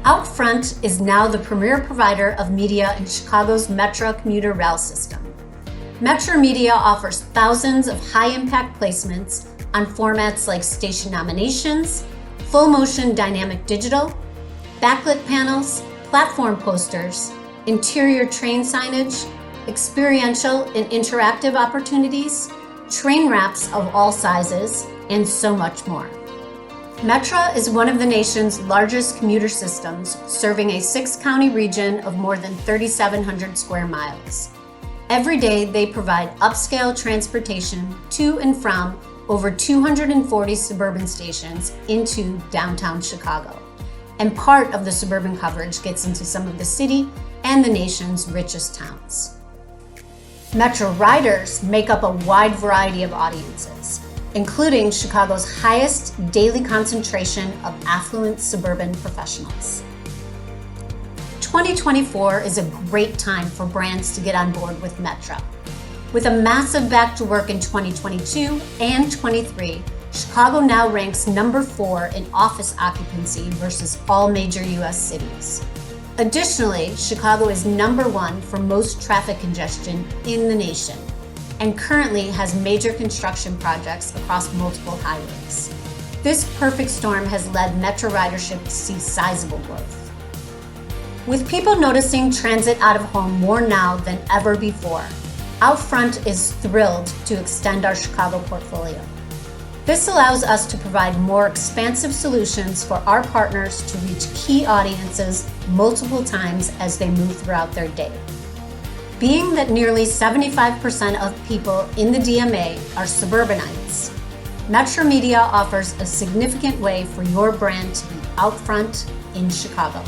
OUTFRONT is now the premier provider of media in Chicago's Metra commuter rail system. Metra Media offers thousands of high-impact placements on formats like station nominations, full-motion dynamic digital, backlit panels, platform posters, interior train signage, experiential and interactive opportunities, train wraps of all sizes, and so much more. Metra is one of the nation's largest commuter systems, serving a 6-county region of more than 3,700 square miles. Every day, they provide upscale transportation to and from over 240 suburban stations into downtown Chicago. And part of the suburban coverage gets into some of the city and the nation's richest towns. Metra riders make up a wide variety of audiences, including Chicago's highest daily concentration of affluent suburban professionals. 2024 is a great time for brands to get on board with Metra. With a massive back to work in 2022 and 23, Chicago now ranks number 4 in office occupancy versus all major US cities. Additionally, Chicago is number 1 for most traffic congestion in the nation, and currently has major construction projects across multiple highways. This perfect storm has led Metra ridership to see sizable growth. With people noticing transit out of home more now than ever before, OUTFRONT is thrilled to extend our Chicago portfolio. This allows us to provide more expansive solutions for our partners to reach key audiences multiple times as they move throughout their day. Being that nearly 75% of people in the DMA are suburbanites, Metra Media offers a significant way for your brand to be out front in Chicago.